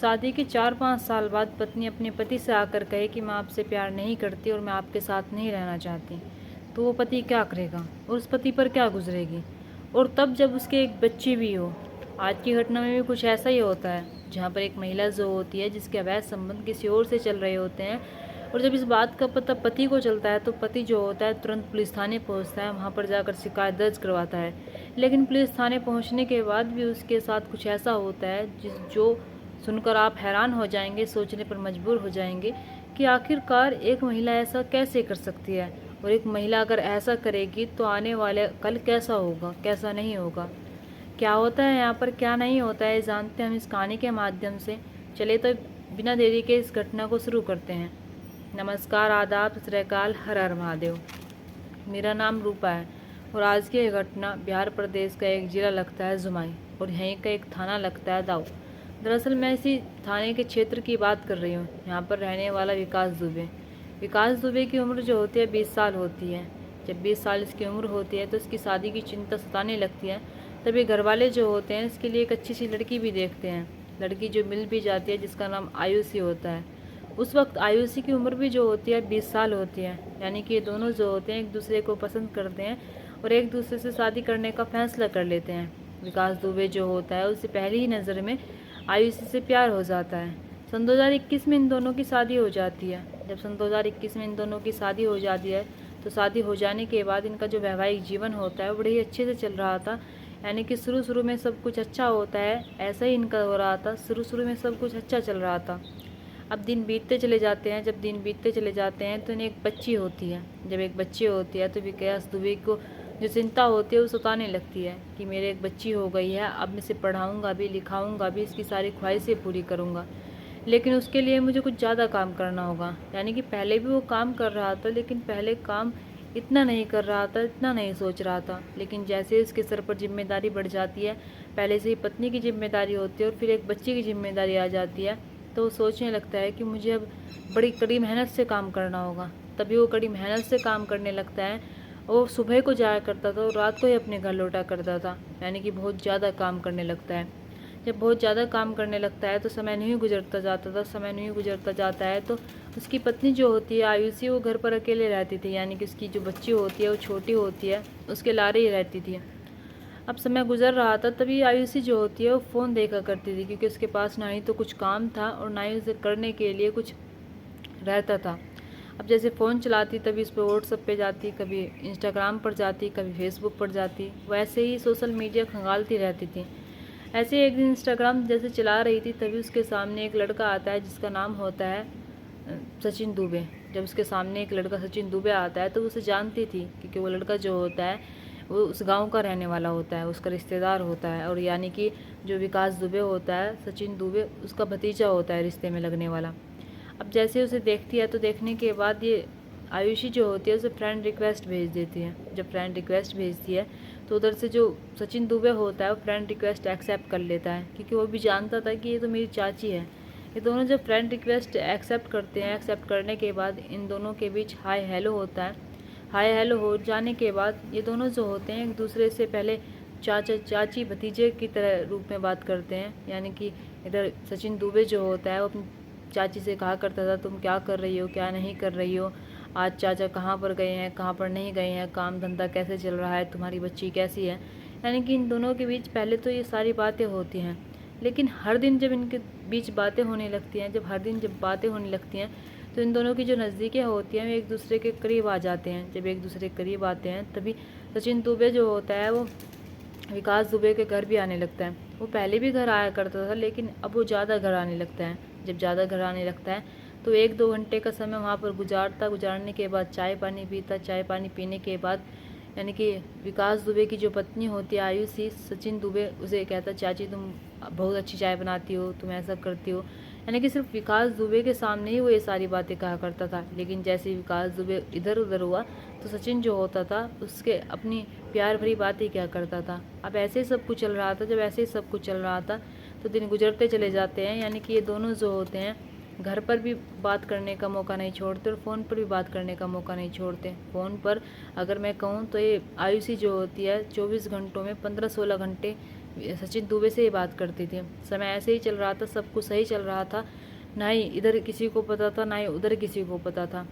शादी के 4-5 साल बाद पत्नी अपने पति से आकर कहे कि मैं आपसे प्यार नहीं करती और मैं आपके साथ नहीं रहना चाहती, तो वो पति क्या करेगा और उस पति पर क्या गुजरेगी। और तब जब उसके एक बच्ची भी हो। आज की घटना में भी कुछ ऐसा ही होता है, जहाँ पर एक महिला जो होती है जिसके अवैध संबंध किसी और से चल रहे होते हैं, और जब इस बात का पता पति को चलता है तो पति जो होता है तुरंत पुलिस थाने पहुंचता है, वहां पर जाकर शिकायत दर्ज करवाता है। लेकिन पुलिस थाने पहुंचने के बाद भी उसके साथ कुछ ऐसा होता है जो सुनकर आप हैरान हो जाएंगे, सोचने पर मजबूर हो जाएंगे कि आखिरकार एक महिला ऐसा कैसे कर सकती है, और एक महिला अगर ऐसा करेगी तो आने वाले कल कैसा होगा, कैसा नहीं होगा, क्या होता है यहाँ पर, क्या नहीं होता है, जानते हैं हम इस कहानी के माध्यम से। चलिए तो बिना देरी के इस घटना को शुरू करते हैं। नमस्कार, आदाब, सत श्री अकाल, हर हर महादेव। मेरा नाम रूपा है और आज की यह घटना बिहार प्रदेश का एक ज़िला लगता है जुमाई, और यहीं का एक थाना लगता है दाऊ। दरअसल मैं इसी थाने के क्षेत्र की बात कर रही हूँ। यहाँ पर रहने वाला विकास दुबे की उम्र जो होती है 20 साल होती है। जब 20 साल इसकी उम्र होती है तो इसकी शादी की चिंता सताने लगती है। तभी घर वाले जो होते हैं इसके लिए एक अच्छी सी लड़की भी देखते हैं। लड़की जो मिल भी जाती है, जिसका नाम आयुषी होता है। उस वक्त आयुषी की उम्र भी जो होती है 20 साल होती है। यानी कि ये दोनों जो होते हैं एक दूसरे को पसंद करते हैं और एक दूसरे से शादी करने का फैसला कर लेते हैं। विकास दुबे जो होता है उसे पहली ही नज़र में आयुषी से प्यार हो जाता है। सन 2021 में इन दोनों की शादी हो जाती है। जब सन 2021 में इन दोनों की शादी हो जाती है तो शादी हो जाने के बाद इनका जो वैवाहिक जीवन होता है वो बड़े ही अच्छे से चल रहा था। यानी कि शुरू में सब कुछ अच्छा होता है, ऐसा ही इनका हो रहा था। शुरू में सब कुछ अच्छा चल रहा था। अब दिन बीतते चले जाते हैं। जब दिन बीतते चले जाते हैं तो इन्हें एक बच्ची होती है। जब एक बच्ची होती है तो विकास दुबे को जो चिंता होती है वो सताने लगती है कि मेरे एक बच्ची हो गई है, अब मैं इसे पढ़ाऊँगा भी, लिखाऊँगा भी, इसकी सारी ख्वाहिशें पूरी करूँगा। लेकिन उसके लिए मुझे कुछ ज़्यादा काम करना होगा। यानी कि पहले भी वो काम कर रहा था, लेकिन पहले काम इतना नहीं कर रहा था, इतना नहीं सोच रहा था। लेकिन जैसे इसके सर पर जिम्मेदारी बढ़ जाती है, पहले से ही पत्नी की जिम्मेदारी होती है और फिर एक बच्चे की जिम्मेदारी आ जाती है, तो वो सोचने लगता है कि मुझे अब बड़ी कड़ी मेहनत से काम करना होगा। तभी वो कड़ी मेहनत से काम करने लगता है। वो सुबह को जाया करता था और रात को ही अपने घर लौटा करता था। यानी कि बहुत ज़्यादा काम करने लगता है। जब बहुत ज़्यादा काम करने लगता है तो समय नहीं गुजरता जाता है तो उसकी पत्नी जो होती है आयुषी, वो घर पर अकेले रहती थी। यानी कि उसकी जो बच्ची होती है वो छोटी होती है, उसके लारे ही रहती थी। अब समय गुजर रहा था, तभी आयुषी जो होती है वो फ़ोन देखा करती थी, क्योंकि उसके पास ना ही तो कुछ काम था और ना ही उसे करने के लिए कुछ रहता था। अब जैसे फ़ोन चलाती तभी उस पर व्हाट्सएप पे जाती, कभी इंस्टाग्राम पर जाती, कभी फेसबुक पर जाती, वैसे ही सोशल मीडिया खंगालती रहती थी। ऐसे एक दिन इंस्टाग्राम जैसे चला रही थी तभी उसके सामने एक लड़का आता है जिसका नाम होता है सचिन दुबे। जब उसके सामने एक लड़का सचिन दुबे आता है तो उसे जानती थी, क्योंकि वो लड़का जो होता है वो उस गांव का रहने वाला होता है, उसका रिश्तेदार होता है। और यानी कि जो विकास दुबे होता है, सचिन दुबे, उसका भतीजा होता है रिश्ते में लगने वाला। अब जैसे उसे देखती है तो देखने के बाद ये आयुषी जो होती है उसे फ्रेंड रिक्वेस्ट भेज देती है। जब फ्रेंड रिक्वेस्ट भेजती है तो उधर से जो सचिन दुबे होता है वो फ्रेंड रिक्वेस्ट एक्सेप्ट कर लेता है, क्योंकि वो भी जानता था कि ये तो मेरी चाची है। ये दोनों जब फ्रेंड रिक्वेस्ट एक्सेप्ट करते हैं, एक्सेप्ट करने के बाद इन दोनों के बीच हाय हेलो होता है। हाय हेलो हो जाने के बाद ये दोनों जो होते हैं एक दूसरे से पहले चाचा चाची भतीजे की तरह रूप में बात करते हैं। यानी कि इधर सचिन दुबे जो होता है वो अपनी चाची से कहा करता था, तुम क्या कर रही हो, क्या नहीं कर रही हो, आज चाचा कहाँ पर गए हैं, कहाँ पर नहीं गए हैं, काम धंधा कैसे चल रहा है, तुम्हारी बच्ची कैसी है। यानी कि इन दोनों के बीच पहले तो ये सारी बातें होती हैं। लेकिन हर दिन जब इनके बीच बातें होने लगती हैं, जब बातें होने लगती हैं तो इन दोनों की जो नज़दीकें होती हैं वो एक दूसरे के करीब आ जाते हैं। जब एक दूसरे के करीब आते हैं तभी सचिन दुबे जो होता है वो विकास दुबे के घर भी आने लगता है। वो पहले भी घर आया करता था, लेकिन अब वो ज़्यादा घर आने लगता है। जब ज़्यादा घर आने लगता है तो 1-2 घंटे का समय वहाँ पर गुजारने के बाद चाय पानी पीता। चाय पानी पीने के बाद यानी कि विकास दुबे की जो पत्नी होती है आयुषी, सचिन दुबे उसे कहता, चाची तुम बहुत अच्छी चाय बनाती हो, तुम ऐसा करती हो। यानी कि सिर्फ विकास दुबे के सामने ही वो ये सारी बातें कहा करता था। लेकिन जैसे ही विकास दुबे इधर उधर हुआ तो सचिन जो होता था उसके अपनी प्यार भरी बातें क्या करता था। अब ऐसे ही सब कुछ चल रहा था। जब ऐसे ही सब कुछ चल रहा था तो दिन गुजरते चले जाते हैं। यानी कि ये दोनों जो होते हैं घर पर भी बात करने का मौका नहीं छोड़ते और फ़ोन पर भी बात करने का मौका नहीं छोड़ते। फ़ोन पर अगर मैं कहूँ तो ये आयुषी जो होती है 24 घंटों में 15-16 घंटे सचिन दुबे से ये बात करती थी। समय ऐसे ही चल रहा था, सब कुछ सही चल रहा था, ना ही इधर किसी को पता था ना ही उधर किसी को पता था।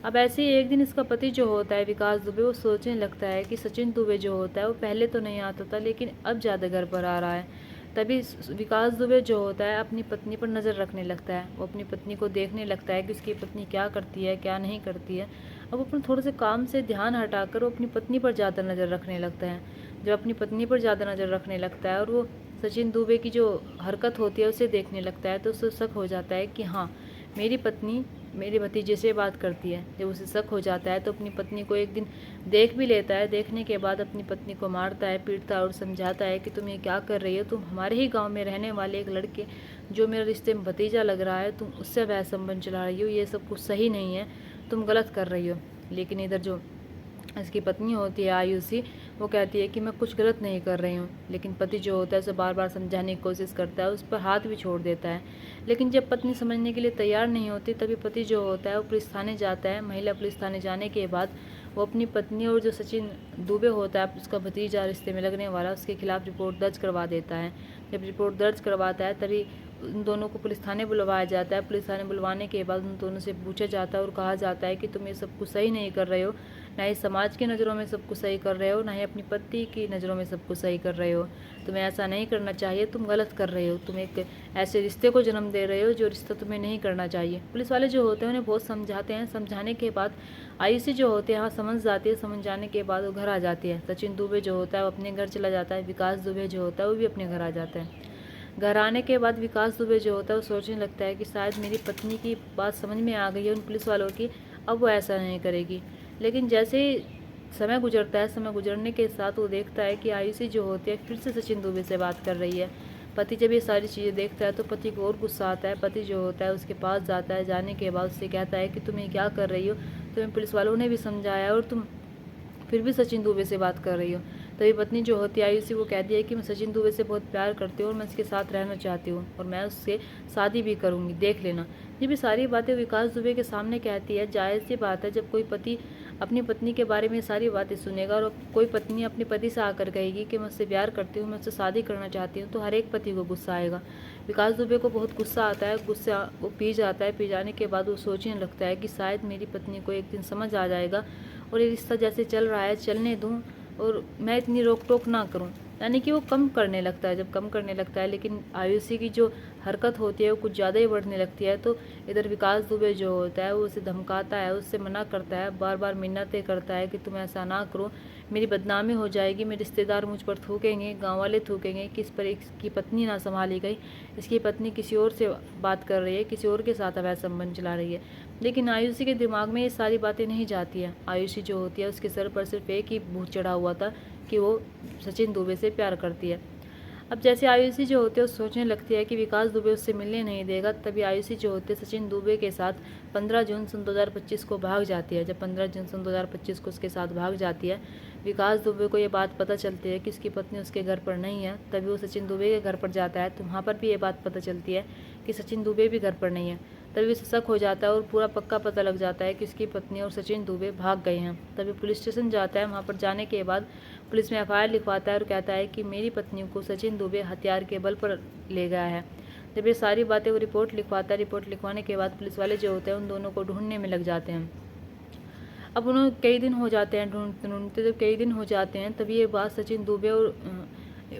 अब ऐसे ही एक दिन इसका पति जो होता है विकास दुबे, वो सोचने लगता है कि सचिन दुबे जो होता है वो पहले तो नहीं आता था लेकिन अब ज़्यादा घर पर आ रहा है। तभी विकास दुबे जो होता है अपनी पत्नी पर नज़र रखने लगता है। वो अपनी पत्नी को देखने लगता है कि उसकी पत्नी क्या करती है क्या नहीं करती है। अब अपने थोड़े से काम से ध्यान हटाकर वो अपनी पत्नी पर ज़्यादा नज़र रखने लगता है। जब अपनी पत्नी पर ज़्यादा नज़र रखने लगता है और वो सचिन दुबे की जो हरकत होती है उसे देखने लगता है, तो उसे शक हो जाता है कि हाँ, मेरी पत्नी मेरे भतीजे से बात करती है। जब उसे शक हो जाता है तो अपनी पत्नी को एक दिन देख भी लेता है। देखने के बाद अपनी पत्नी को मारता है, पीटता है और समझाता है कि तुम ये क्या कर रही हो, तुम हमारे ही गांव में रहने वाले एक लड़के जो मेरे रिश्ते में भतीजा लग रहा है, तुम उससे वह संबंध चला रही हो, ये सब कुछ सही नहीं है, तुम गलत कर रही हो। लेकिन इधर जो इसकी पत्नी होती है आयुषी, वो कहती है कि मैं कुछ गलत नहीं कर रही हूँ। लेकिन पति जो होता है उसे बार बार समझाने की कोशिश करता है, उस पर हाथ भी छोड़ देता है। लेकिन जब पत्नी समझने के लिए तैयार नहीं होती तभी पति जो होता है वो पुलिस थाने जाता है। महिला पुलिस थाने जाने के बाद वो अपनी पत्नी और जो सचिन दुबे होता है उसका भतीजा रिश्ते में लगने वाला, उसके खिलाफ रिपोर्ट दर्ज करवा देता है। जब रिपोर्ट दर्ज करवाता है तभी उन दोनों को पुलिस थाने बुलवाया जाता है। पुलिस थाने बुलवाने के बाद उन दोनों से पूछा जाता है और कहा जाता है कि तुम ये सब कुछ सही नहीं कर रहे हो, ना ही समाज की नज़रों में सब कुछ सही कर रहे हो, ना ही अपनी पति की नज़रों में सब कुछ सही कर रहे हो। तुम्हें ऐसा नहीं करना चाहिए, तुम गलत कर रहे हो, तुम एक ऐसे रिश्ते को जन्म दे रहे हो जो रिश्ता तुम्हें नहीं करना चाहिए। पुलिस वाले जो होते हैं उन्हें बहुत समझाते हैं। समझाने के बाद आयुषी जो होते हैं हाँ समझ जाती है। समझ जाने के बाद वो घर आ जाती है। सचिन दुबे जो होता है वो अपने घर चला जाता है। विकास दुबे जो होता है वो भी अपने घर आ जाता है। घर आने के बाद विकास दुबे जो होता है वो सोचने लगता है कि शायद मेरी पत्नी की बात समझ में आ गई है उन पुलिस वालों की, अब वो ऐसा नहीं करेगी। लेकिन जैसे ही समय गुजरता है, समय गुजरने के साथ वो देखता है कि आयुषी जो होती है फिर से सचिन दुबे से बात कर रही है। पति जब ये सारी चीज़ें देखता है तो पति को और गुस्सा आता है। पति जो होता है उसके पास जाता है। जाने के बाद उससे कहता है कि तुम ये क्या कर रही हो, तुम्हें पुलिस वालों ने भी समझाया और तुम फिर भी सचिन दुबे से बात कर रही हो। तभी पत्नी जो होती है आयुषी वो कहती है कि मैं सचिन दुबे से बहुत प्यार करती हूँ और मैं उसके साथ रहना चाहती हूँ और मैं उससे शादी भी करूँगी, देख लेना। ये भी सारी बातें विकास दुबे के सामने कहती है। जायज़ सी बात है, जब कोई पति अपनी पत्नी के बारे में सारी बातें सुनेगा और कोई पत्नी अपने पति से आकर कहेगी कि मैं उससे प्यार करती हूँ, मैं उससे शादी करना चाहती हूँ, तो हर एक पति को गुस्सा आएगा। विकास दुबे को बहुत गुस्सा आता है। गुस्सा वो पी जाता है। पी जाने के बाद वो सोचने लगता है कि शायद मेरी पत्नी को एक दिन समझ आ जाएगा और ये रिश्ता जैसे चल रहा है चलने दूँ और मैं इतनी रोक टोक ना करूं। यानी कि वो कम करने लगता है। जब कम करने लगता है लेकिन आयुषी की जो हरकत होती है वो कुछ ज़्यादा ही बढ़ने लगती है। तो इधर विकास दुबे जो होता है वो उसे धमकाता है, उससे मना करता है, बार बार मिन्नतें करता है कि तुम ऐसा ना करो, मेरी बदनामी हो जाएगी, मेरे रिश्तेदार मुझ पर थूकेंगे, गाँव वाले थूकेंगे कि इस पर इसकी पत्नी ना संभाली गई, इसकी पत्नी किसी और से बात कर रही है, किसी और के साथ अवैध संबंध चला रही है। लेकिन आयुषी के दिमाग में ये सारी बातें नहीं जाती हैं। आयुषी जो होती है उसके सर पर सिर्फ एक ही भूत चढ़ा हुआ था कि वो सचिन दुबे से प्यार करती है। अब जैसे आयुषी जो होती है वो सोचने लगती है कि विकास दुबे उससे मिलने नहीं देगा, तभी आयुषी जो होती है सचिन दुबे के साथ 15 जून सन 2025 को भाग जाती है। जब 15 जून सन 2025 को उसके साथ भाग जाती है, विकास दुबे को ये बात पता चलती है कि उसकी पत्नी उसके घर पर नहीं है। तभी वो सचिन दुबे के घर पर जाता है तो वहाँ पर भी ये बात पता चलती है कि सचिन दुबे भी घर पर नहीं है। तभी उसे शक हो जाता है और पूरा पक्का पता लग जाता है कि उसकी पत्नी और सचिन दुबे भाग गए हैं। तभी पुलिस स्टेशन जाता है। वहाँ पर जाने के बाद पुलिस में एफआईआर लिखवाता है और कहता है कि मेरी पत्नी को सचिन दुबे हथियार के बल पर ले गया है। जब ये सारी बातें वो रिपोर्ट लिखवाता है। रिपोर्ट लिखवाने के बाद पुलिस वाले जो होते हैं उन दोनों को ढूंढने में लग जाते हैं। अब उन्हें कई दिन हो जाते हैं ढूंढते ढूंढते। जब कई दिन हो जाते हैं तभी ये बात सचिन दुबे और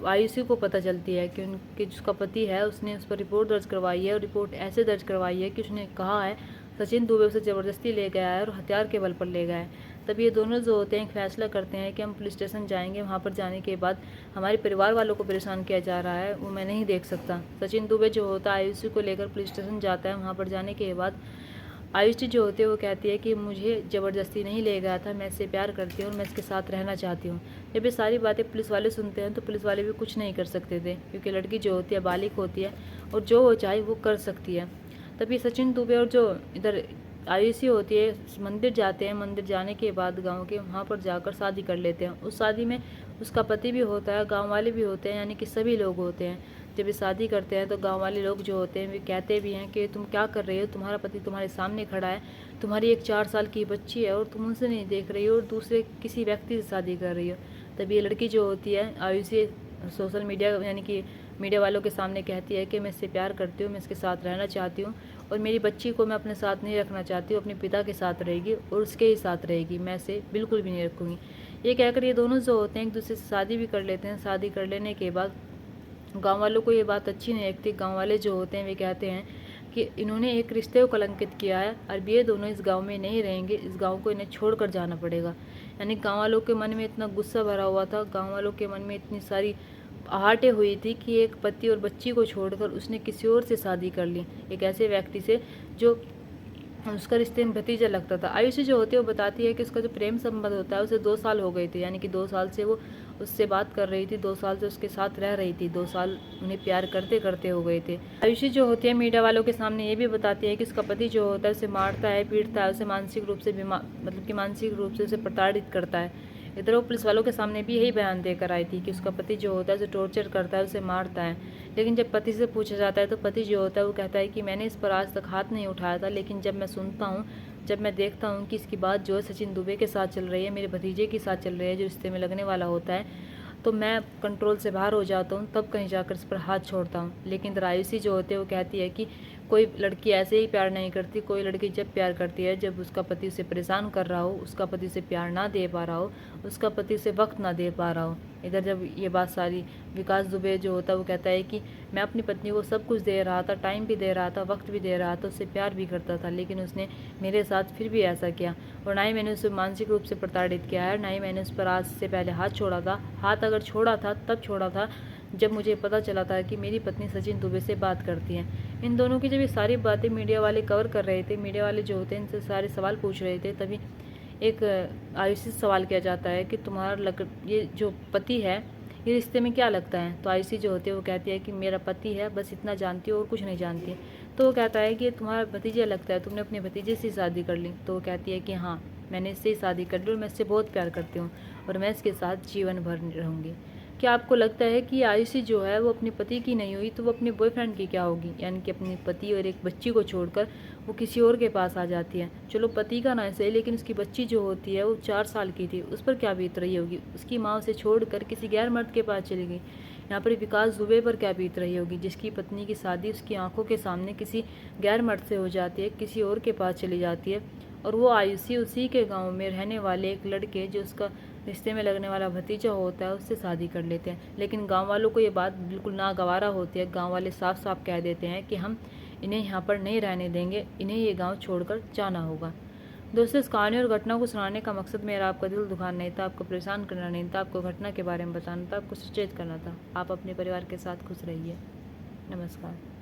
आयुषी को पता चलती है कि उनके जिसका पति है उसने उस पर रिपोर्ट दर्ज करवाई है और रिपोर्ट ऐसे दर्ज करवाई है कि उसने कहा है सचिन दुबे उसे ज़बरदस्ती ले गया है और हथियार के बल पर ले गया है। तब ये दोनों जो होते हैं एक फैसला करते हैं कि हम पुलिस स्टेशन जाएंगे। वहाँ पर जाने के बाद हमारे परिवार वालों को परेशान किया जा रहा है, वो मैं नहीं देख सकता। सचिन दुबे जो होता है आयुषी को लेकर पुलिस स्टेशन जाता है। वहाँ पर जाने के बाद आयुषी जो होती है वो कहती है कि मुझे ज़बरदस्ती नहीं ले गया था, मैं इससे प्यार करती हूँ और मैं इसके साथ रहना चाहती हूँ। जब ये सारी बातें पुलिस वाले सुनते हैं तो पुलिस वाले भी कुछ नहीं कर सकते थे, क्योंकि लड़की जो होती है बालिग होती है और जो वो चाहे वो कर सकती है। तभी सचिन दुबे और जो इधर आयुषी होती है मंदिर जाते हैं। मंदिर जाने के बाद गाँव के वहाँ पर जाकर शादी कर लेते हैं। उस शादी में उसका पति भी होता है, गाँव वाले भी होते हैं, यानी कि सभी लोग होते हैं। जब ये शादी करते हैं तो गांव वाले लोग जो होते हैं वे कहते भी हैं कि तुम क्या कर रही हो, तुम्हारा पति तुम्हारे सामने खड़ा है, तुम्हारी एक 4 साल की बच्ची है और तुम उनसे नहीं देख रही हो और दूसरे किसी व्यक्ति से शादी कर रही हो। तब ये लड़की जो होती है आयुषी सोशल मीडिया यानी कि मीडिया वालों के सामने कहती है कि मैं इससे प्यार करती हूँ, मैं इसके साथ रहना चाहती हूँ और मेरी बच्ची को मैं अपने साथ नहीं रखना चाहती हूँ, अपने पिता के साथ रहेगी और उसके ही साथ रहेगी, मैं इसे बिल्कुल भी नहीं रखूँगी। ये कहकर ये दोनों जो होते हैं एक दूसरे से शादी भी कर लेते हैं। शादी कर लेने के बाद गांव वालों को ये बात अच्छी नहीं लगती। गांव वाले जो होते हैं वे कहते हैं कि इन्होंने एक रिश्ते को कलंकित किया है, अब ये दोनों इस गांव में नहीं रहेंगे, इस गांव को इन्हें छोड़कर जाना पड़ेगा। यानी गांव वालों के मन में इतना गुस्सा भरा हुआ था, गांव वालों के मन में इतनी सारी आहटें हुई थी कि एक पति और बच्ची को छोड़कर उसने किसी और से शादी कर ली, एक ऐसे व्यक्ति से जो उसका रिश्ते में भतीजा लगता था। आयुषी जो होती है वो बताती है कि उसका जो प्रेम संबंध होता है उसे 2 साल हो गए थे, यानी कि 2 साल से वो उससे बात कर रही थी, 2 साल से उसके साथ रह रही थी, 2 साल उन्हें प्यार करते करते हो गए थे। आयुषी जो होती है मीडिया वालों के सामने ये भी बताती है कि उसका पति जो होता है उसे मारता है, पीटता है, उसे मानसिक रूप से मतलब कि मानसिक रूप से उसे प्रताड़ित करता है। इधर वो पुलिस वालों के सामने भी यही बयान देकर आई थी कि उसका पति जो होता है उसे टॉर्चर करता है, उसे मारता है। लेकिन जब पति से पूछा जाता है तो पति जो होता है वो कहता है कि मैंने इस पर आज तक हाथ नहीं उठाया था, लेकिन जब मैं सुनता हूँ, जब मैं देखता हूँ कि इसकी बात जो है सचिन दुबे के साथ चल रही है, मेरे भतीजे के साथ चल रही है जो रिश्ते में लगने वाला होता है, तो मैं कंट्रोल से बाहर हो जाता हूँ, तब कहीं जाकर इस पर हाथ छोड़ता हूँ। लेकिन रायुसी जो होते हैं वो कहती है कि कोई लड़की ऐसे ही प्यार नहीं करती, कोई लड़की जब प्यार करती है जब उसका पति उसे परेशान कर रहा हो, उसका पति उसे प्यार ना दे पा रहा हो, उसका पति उसे वक्त ना दे पा रहा हो। इधर जब ये बात सारी विकास दुबे जो होता है वो कहता है कि मैं अपनी पत्नी को सब कुछ दे रहा था, टाइम भी दे रहा था, वक्त भी दे रहा था, उससे प्यार भी करता था, लेकिन उसने मेरे साथ फिर भी ऐसा किया और ना ही मैंने उसे मानसिक रूप से प्रताड़ित किया है, ना ही मैंने उस पर आज से पहले हाथ छोड़ा था। हाथ अगर छोड़ा था तब छोड़ा था जब मुझे पता चला था कि मेरी पत्नी सचिन दुबे से बात करती हैं। इन दोनों की जब ये सारी बातें मीडिया वाले कवर कर रहे थे, मीडिया वाले जो होते हैं इनसे सारे सवाल पूछ रहे थे, तभी एक आयुषी से सवाल किया जाता है कि तुम्हारा ये जो पति है ये रिश्ते में क्या लगता है। तो आयुषी जो होती है वो कहती है कि मेरा पति है, बस इतना जानती हो और कुछ नहीं जानती। तो वो कहता है कि तुम्हारा भतीजा लगता है, तुमने अपने भतीजे से शादी कर ली। तो वो कहती है कि हाँ, मैंने इससे ही शादी कर ली और मैं इससे बहुत प्यार करती हूँ और मैं इसके साथ जीवन भर रहूँगी। क्या आपको लगता है कि आयुषी जो है वो अपने पति की नहीं हुई तो वो अपने बॉयफ्रेंड की क्या होगी? यानी कि अपने पति और एक बच्ची को छोड़कर वो किसी और के पास आ जाती है। चलो पति का ना सही, लेकिन उसकी बच्ची जो होती है वो 4 साल की थी, उस पर क्या बीत रही होगी? उसकी माँ उसे छोड़कर किसी गैर मर्द के पास चली गई। यहाँ पर विकास दुबे पर क्या बीत रही होगी, जिसकी पत्नी की शादी उसकी आंखों के सामने किसी गैर मर्द से हो जाती है, किसी और के पास चली जाती है और वो आयुषी उसी के गाँव में रहने वाले एक लड़के जो उसका रिश्ते में लगने वाला भतीजा होता है उससे शादी कर लेते हैं। लेकिन गांव वालों को ये बात बिल्कुल नागवारा होती है। गांव वाले साफ साफ कह देते हैं कि हम इन्हें यहाँ पर नहीं रहने देंगे, इन्हें ये गांव छोड़कर जाना होगा। दोस्तों, इस कहानी और घटना को सुनाने का मकसद मेरा आपका दिल दुखाना नहीं था, आपको परेशान करना नहीं था, आपको घटना के बारे में बताना था, आपको सचेत करना था। आप अपने परिवार के साथ खुश रहिए। नमस्कार।